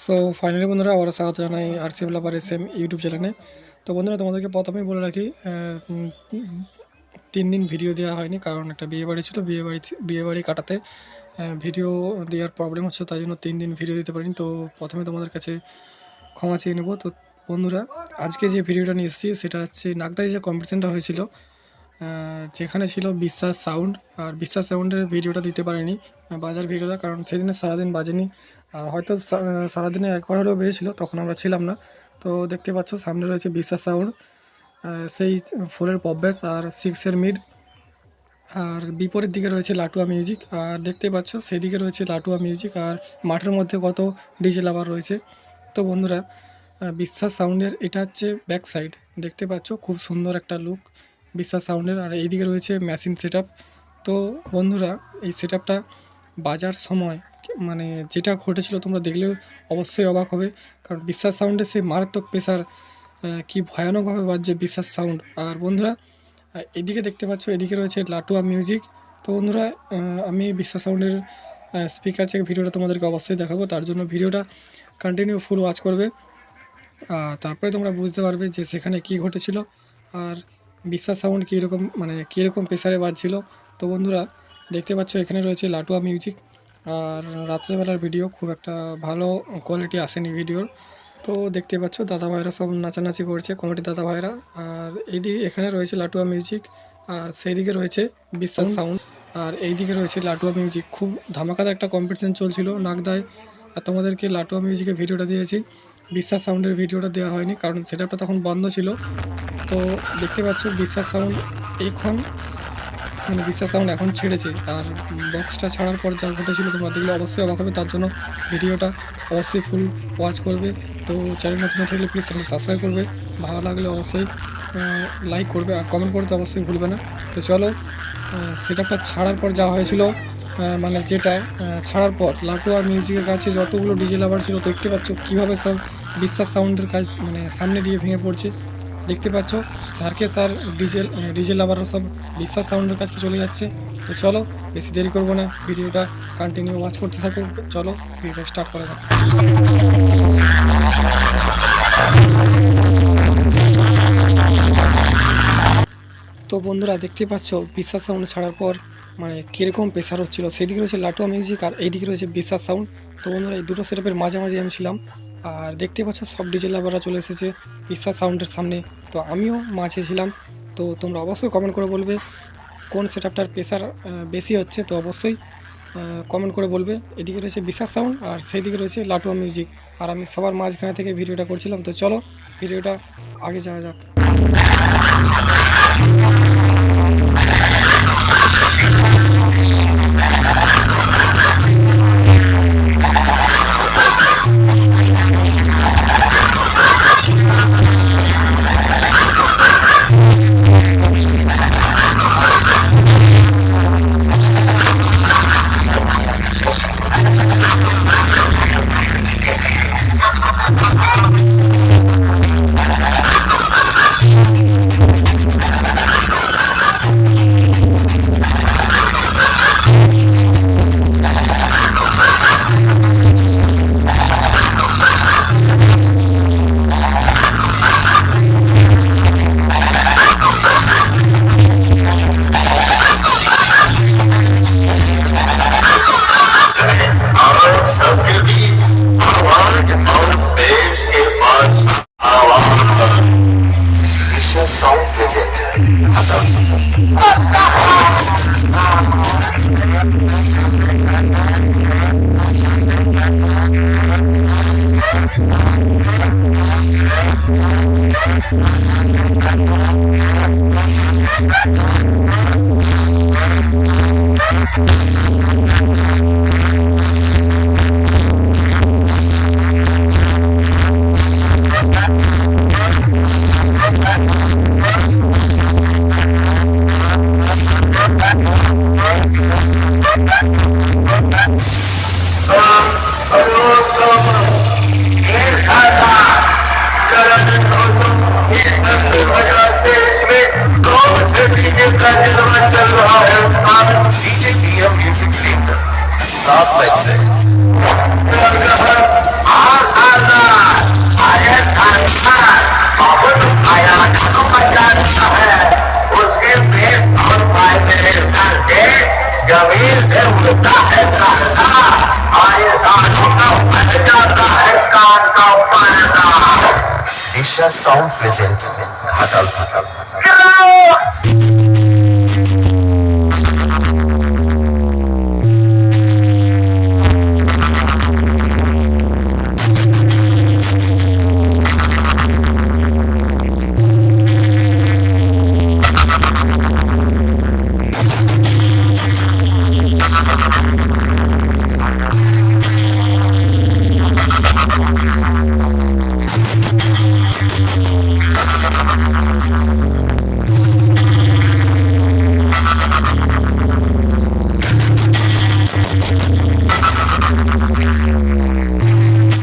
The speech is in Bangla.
সো ফাইনালি বন্ধুরা আবারও স্বাগত জানাই আরসি ব্লগার এসএম ইউটিউব চ্যানেলে। তো বন্ধুরা তোমাদেরকে প্রথমেই বলে রাখি 3 দিন ভিডিও দেওয়া হয়নি, কারণ একটা বিয়েবাড়ি ছিল। বিয়েবাড়ি কাটাতে ভিডিও দেওয়ার প্রবলেম হচ্ছে, তাই জন্য 3 দিন ভিডিও দিতে পারিনি। তো প্রথমে তোমাদের কাছে ক্ষমা চেয়ে নেব। তো বন্ধুরা, আজকে যে ভিডিওটা নিয়ে এসেছি সেটা হচ্ছে নাগদায় যে কম্পিটিশনটা হয়েছিল, যেখানে ছিল বিশ্বাস সাউন্ড। আর বিশ্বাস সাউন্ডের ভিডিওটা দিতে পারিনি, বাজার ভিডিওটা, কারণ সেদিনে সারাদিন বাজেনি। আর হয়তো সারাদিনে একবার হলেও বেজেছিল, তখন আমরা ছিলাম না। তো দেখতে পাচ্ছ সামনে রয়েছে বিশ্বাস সাউন্ড, সেই 4-এর পপ ব্যাস আর 6-এর মিড। আর বিপরীত দিকে রয়েছে লাটুয়া মিউজিক, আর দেখতে পাচ্ছ সেদিকে রয়েছে লাটুয়া মিউজিক। আর মাঠের মধ্যে কত ডিজে লাভার রয়েছে। তো বন্ধুরা, বিশ্বাস সাউন্ডের এটা হচ্ছে ব্যাক সাইড, দেখতে পাচ্ছ খুব সুন্দর একটা লুক বিশ্বাস সাউন্ডের। আর এইদিকে রয়েছে মেশিন সেট। তো বন্ধুরা, এই সেট বাজার সময় মানে যেটা ঘটেছিল তোমরা দেখলেও অবশ্যই অবাক হবে, কারণ বিশ্বাস সাউন্ডের সেই মারাত্মক প্রেসার কি ভয়ানকভাবে বাজছে বিশ্বাস সাউন্ড। আর বন্ধুরা, এদিকে দেখতে পাচ্ছ এদিকে রয়েছে লাটুয়া মিউজিক। তো বন্ধুরা, আমি বিশ্বাস সাউন্ডের স্পিকার চেক ভিডিওটা তোমাদেরকে অবশ্যই দেখাবো, তার জন্য ভিডিওটা কন্টিনিউ ফুল ওয়াচ করবে। তারপরে তোমরা বুঝতে পারবে যে সেখানে কি ঘটেছিল আর বিশ্বাস সাউন্ড কীরকম মানে কীরকম প্রেসারে বাজছিল। তো বন্ধুরা, দেখতে পাচ্ছ এখানে রয়েছে লাটুয়া মিউজিক। আর রাত্রেবেলার ভিডিও খুব একটা ভালো কোয়ালিটি আসেনি ভিডিওর। তো দেখতে পাচ্ছ দাদা ভাইরা সব নাচানাচি করছে, কমিটি দাদা ভাইরা। আর এইদিকে এখানে রয়েছে লাটুয়া মিউজিক, আর সেই দিকে রয়েছে বিশ্বাস সাউন্ড, আর এইদিকে রয়েছে লাটুয়া মিউজিক। খুব ধামাকাদার একটা কম্পিটিশন চলছিল নাগদায়। আর তোমাদেরকে লাটুয়া মিউজিকের ভিডিওটা দিয়েছি, বিশ্বাস সাউন্ডের ভিডিওটা দেওয়া হয়নি, কারণ সেটআপটা তখন বন্ধ ছিল। তো দেখতে পাচ্ছ বিশ্বাস সাউন্ড এখন মানে বিশ্বাস সাউন্ড এখন ছেড়েছে। আর বক্সটা ছাড়ার পর যা ঘটেছিল তোমরা দেখলে অবশ্যই অবাক হবে, তার জন্য ভিডিওটা অবশ্যই ফুল ওয়াচ করবে। তো চ্যানেল নতুন থাকলে প্লিজ চ্যানেল সাবস্ক্রাইব করবে, ভালো লাগলে অবশ্যই লাইক করবে, আর কমেন্ট করতে অবশ্যই ভুলবে না। তো চলো, সেটআপটা ছাড়ার পর যা হয়েছিল, মানে যেটা ছাড়ার পর লাটুয়া মিউজিকের কাছে যতগুলো ডিজে লাভার ছিল, দেখতে পাচ্ছ কীভাবে সব বিশ্বাস সাউন্ডের কাজ মানে সামনে দিয়ে ভেঙে পড়ছে। দেখতে পাচ্ছ স্যারকে স্যার ডিজে লাভাররা সব বিশ্বাস সাউন্ডের কাছে চলে যাচ্ছে। তো চলো, বেশি দেরি করবো না, ভিডিওটা কন্টিনিউ ওয়াচ করতে থাকো। চলো ভিডিওটা স্টার্ট করা যাক। তো বন্ধুরা, দেখতে পাচ্ছ বিশ্বাস সাউন্ড ছাড়ার পর মানে কীরকম প্রেসার হচ্ছিলো। সেদিকে রয়েছে লাটুয়া মিউজিক আর এইদিকে রয়েছে বিশ্বাস সাউন্ড। তো বন্ধুরা, এই দুটো সেটআপের মাঝামাঝি আমি ছিলাম। আর দেখতে পাচ্ছ সব ডিজে লাভাররা চলে এসেছে বিশ্বাস সাউন্ডের সামনে, তো আমিও মাঝে ছিলাম। তো তোমরা অবশ্যই কমেন্ট করে বলবে কোন সেটআপটার প্রেসার বেশি হচ্ছে, তো অবশ্যই কমেন্ট করে বলবে। এদিকে রয়েছে বিশ্বাস সাউন্ড আর সেই দিকে রয়েছে লাটুয়া মিউজিক, আর আমি সবার মাঝখানে থেকে ভিডিওটা করছিলাম। তো চলো ভিডিওটা আগে যাওয়া যাক। चल रहा है डीजे पीएम म्यूजिक सेंटर 7 बजे से সাউন্ড প্রেজেন্ট ঘাটাল।